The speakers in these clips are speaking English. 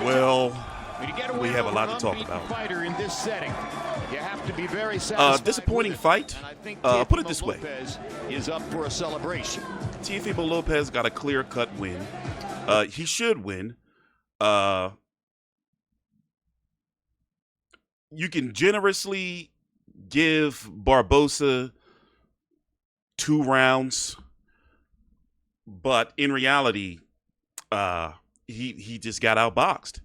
Well, we have a lot to talk about. Fighter in this setting. You have to be very disappointing fight. Put it this way. Is up for a celebration. Teofimo Lopez got a clear-cut win. He should win. You can generously give Barboza 2 rounds, but in reality, he just got outboxed.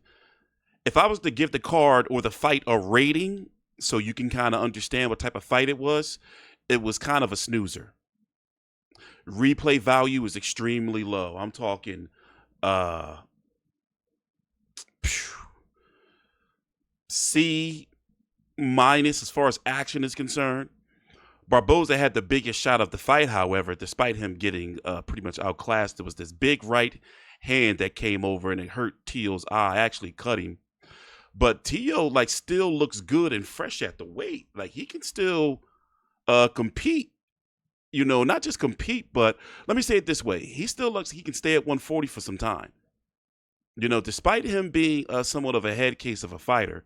If I was to give the card or the fight a rating so you can kind of understand what type of fight it was kind of a snoozer. Replay value is extremely low. I'm talking C- as far as action is concerned. Barboza had the biggest shot of the fight, however, despite him getting pretty much outclassed. There was this big right hand that came over and it hurt Teo's eye, actually cut him. But Teo still looks good and fresh at the weight. He can still compete. Not just compete, but let me say it this way. He still looks he can stay at 140 for some time. Despite him being somewhat of a head case of a fighter,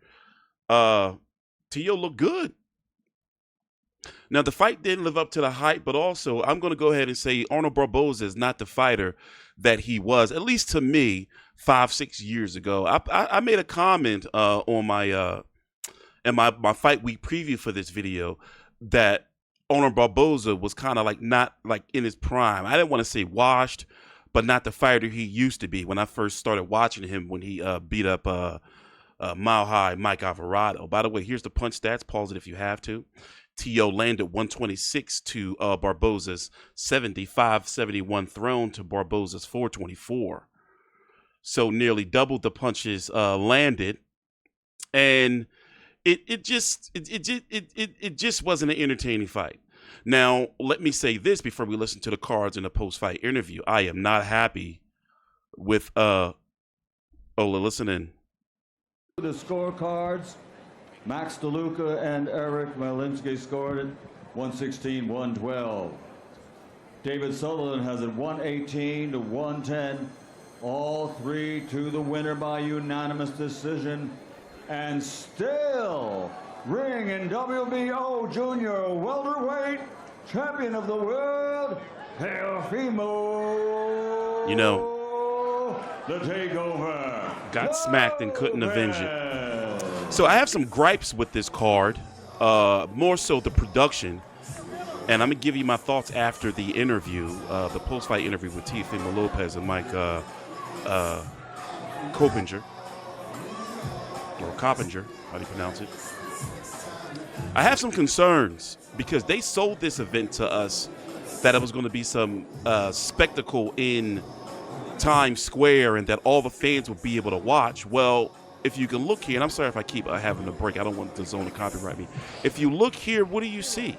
Teo looked good. Now, the fight didn't live up to the hype, but also I'm going to go ahead and say Arnold Barboza is not the fighter that he was, at least to me, 5-6 years ago. I made a comment on my fight week preview for this video that Arnold Barboza was kind of not in his prime. I didn't want to say washed, but not the fighter he used to be when I first started watching him when he beat up Mile High Mike Alvarado. By the way, here's the punch stats. Pause it if you have to. Teo landed 126 to Barboza's 75-71 thrown to Barboza's 424. So nearly doubled the punches landed, and it just wasn't an entertaining fight. Now, let me say this before we listen to the cards in the post-fight interview. I am not happy with listen in. The scorecards. Max DeLuca and Eric Malinsky scored it 116-112. David Sullivan has it 118-110. All 3 to the winner by unanimous decision. And still, ring and WBO junior welterweight champion of the world, Teofimo. The takeover. Got smacked and couldn't avenge it. So I have some gripes with this card, more so the production, and I'm going to give you my thoughts after the interview, the post-fight interview with Teofimo Lopez and Mike Coppinger, or Coppinger, how do you pronounce it? I have some concerns because they sold this event to us that it was going to be some spectacle in Times Square and that all the fans would be able to watch. Well, if you can look here, and I'm sorry if I keep having a break. I don't want the zone to copyright me. If you look here, what do you see?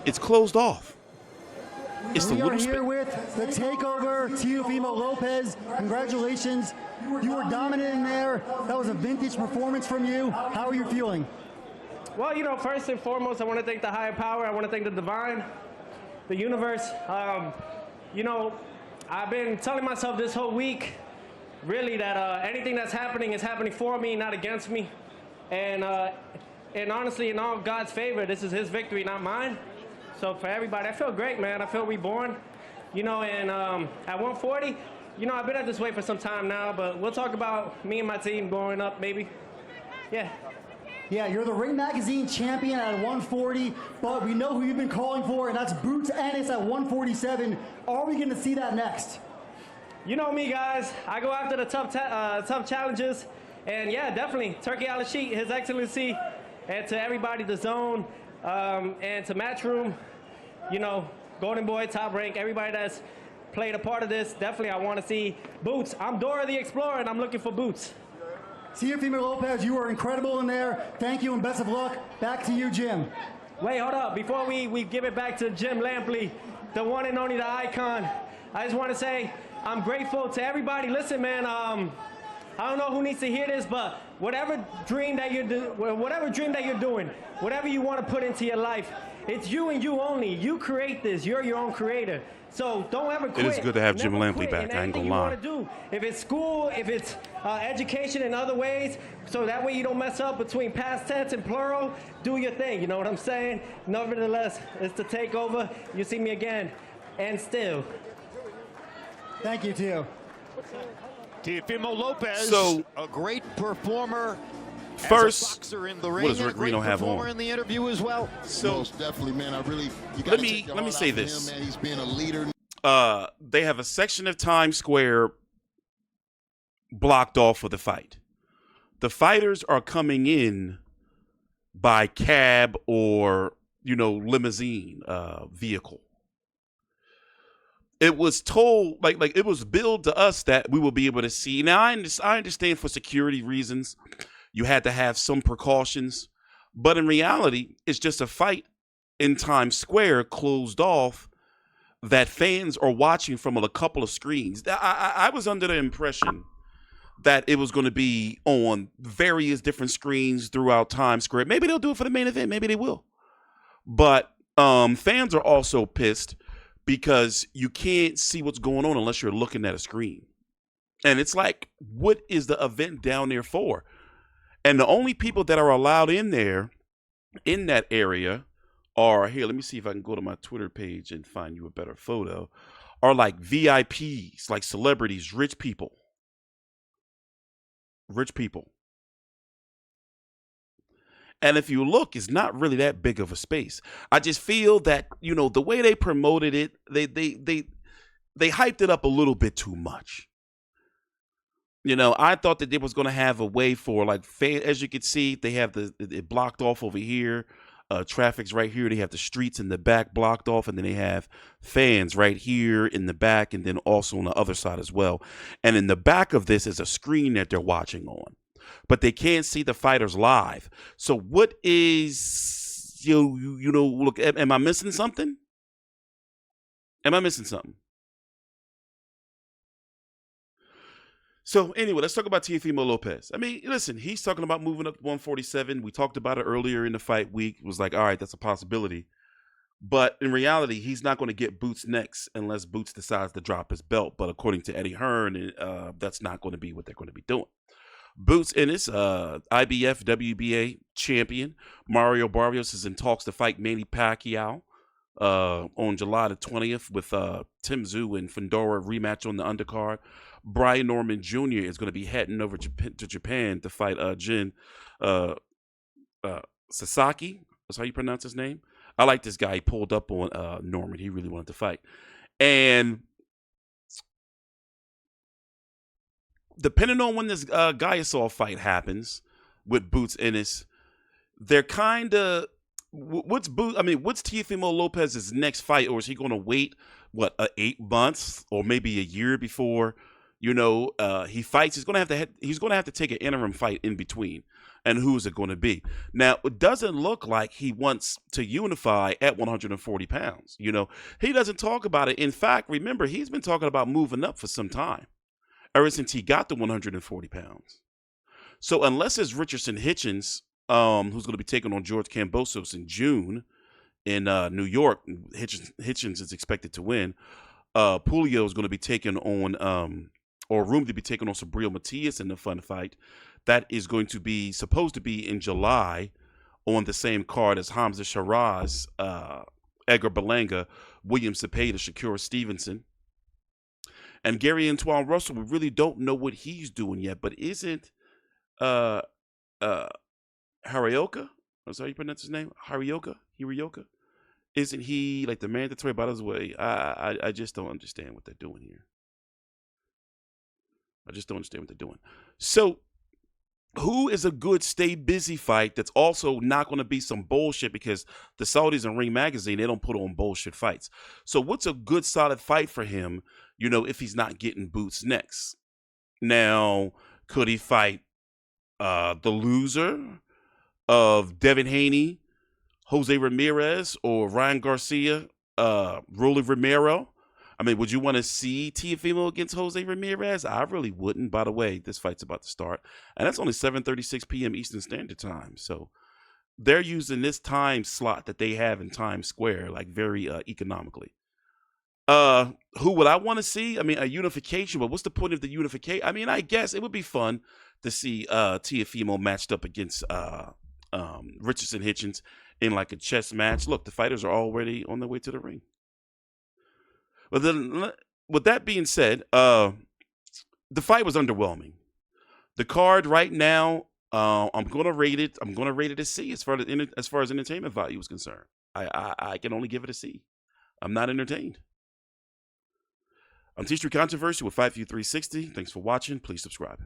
It's closed off. It's we are here with the takeover, Teofimo Lopez. Congratulations. You were dominant in there. That was a vintage performance from you. How are you feeling? Well, first and foremost, I want to thank the higher power. I want to thank the divine, the universe. I've been telling myself this whole week, really, that anything that's happening is happening for me, not against me. And honestly, in all God's favor, this is his victory, not mine. So for everybody, I feel great, man. I feel reborn. And at 140, I've been at this weight for some time now, but we'll talk about me and my team growing up, maybe. Yeah. Yeah, you're the Ring Magazine champion at 140, but we know who you've been calling for, and that's Boots Ennis at 147. Are we going to see that next? You know me, guys. I go after the tough challenges. And, yeah, definitely, Turkey Al Sheet, His Excellency, and to everybody, the zone, and to Matchroom, Golden Boy, Top Rank, everybody that's played a part of this. Definitely, I want to see Boots. I'm Dora the Explorer, and I'm looking for Boots. Teofimo Lopez, you were incredible in there. Thank you and best of luck. Back to you, Jim. Wait, hold up. Before we give it back to Jim Lampley, the one and only, the icon, I just want to say I'm grateful to everybody. Listen, man, I don't know who needs to hear this, but whatever dream that you're doing, whatever you want to put into your life, It's you and you only. You create this. You're your own creator. So don't ever quit. It is good to have Jim Never Lampley quit back. in I ain't gonna anything you lie. wanna do. If it's school, if it's education in other ways, so that way you don't mess up between past tense and plural, do your thing. You know what I'm saying? Nevertheless, it's the takeover. You see me again. And still. Thank you, Teo. Teofimo Lopez, So- a great performer. First, as a boxer in the ring, what does and a Rick great Reno have performer on? in the interview as well. So Most definitely, man. I really. You let me say this. Him, man. He's been a leader. They have a section of Times Square blocked off for the fight. The fighters are coming in by cab or, limousine vehicle. It was told, like it was billed to us that we will be able to see. Now, I understand for security reasons, you had to have some precautions. But in reality, it's just a fight in Times Square closed off that fans are watching from a couple of screens. I was under the impression that it was going to be on various different screens throughout Times Square. Maybe they'll do it for the main event. Maybe they will. But fans are also pissed because you can't see what's going on unless you're looking at a screen. And it's like, what is the event down there for? And the only people that are allowed in there, in that area, are, here, let me see if I can go to my Twitter page and find you a better photo, are like VIPs, like celebrities, rich people. Rich people. And if you look, it's not really that big of a space. I just feel that, the way they promoted it, they hyped it up a little bit too much. I thought that they was going to have a way for, like, as you can see, they have it blocked off over here. Traffic's right here. They have the streets in the back blocked off, and then they have fans right here in the back, and then also on the other side as well. And in the back of this is a screen that they're watching on, but they can't see the fighters live. So what is, look, am I missing something? Am I missing something? So anyway, let's talk about Teofimo Lopez. I mean, listen, he's talking about moving up to 147. We talked about it earlier in the fight week. It was like, all right, that's a possibility. But in reality, he's not going to get Boots next unless Boots decides to drop his belt. But according to Eddie Hearn, that's not going to be what they're going to be doing. Boots Ennis, IBF WBA champion. Mario Barrios is in talks to fight Manny Pacquiao on July the 20th with Tim Tszyu and Fundora rematch on the undercard. Brian Norman Jr. is going to be heading over to Japan to fight Jin Sasaki. That's how you pronounce his name. I like this guy. He pulled up on Norman. He really wanted to fight. And depending on when this Gaiasol fight happens with Boots Ennis, they're kind of... What's Teofimo Lopez's next fight? Or is he going to wait, 8 months or maybe a year before... he fights? He's going to have to take an interim fight in between. And who is it going to be? Now, it doesn't look like he wants to unify at 140 pounds. He doesn't talk about it. In fact, remember, he's been talking about moving up for some time, ever since he got to 140 pounds. So unless it's Richardson Hitchens, who's going to be taking on George Kambosos in June in New York, Hitchens is expected to win. Pulio is going to be taking on... or room to be taken on Sabril Matias in the fun fight. That is going to be supposed to be in July on the same card as Hamza Shiraz, Edgar Berlanga, William Cepeda, Shakur Stevenson. And Gary Antoine Russell, we really don't know what he's doing yet, but isn't Harioka? That's how you pronounce his name? Hirioka? Isn't he like the mandatory by his way? I just don't understand what they're doing here. I just don't understand what they're doing. So, who is a good stay busy fight that's also not going to be some bullshit, because the Saudis and Ring Magazine, they don't put on bullshit fights. So, what's a good solid fight for him, if he's not getting Boots next? Now, could he fight the loser of Devin Haney, Jose Ramirez, or Ryan Garcia, Rolly Romero? I mean, would you want to see Teofimo against Jose Ramirez? I really wouldn't. By the way, this fight's about to start, and that's only 7:36 p.m. Eastern Standard Time. So they're using this time slot that they have in Times Square like very economically. Who would I want to see? I mean, a unification, but what's the point of the unification? I mean, I guess it would be fun to see Teofimo matched up against Richardson Hitchens in like a chess match. Look, the fighters are already on their way to the ring. But then, with that being said, the fight was underwhelming. The card right now, I'm gonna rate it. I'm gonna rate it a C as far as entertainment value is concerned. I can only give it a C. I'm not entertained. I'm TstreeT Controversy with Fight View 360. Thanks for watching. Please subscribe.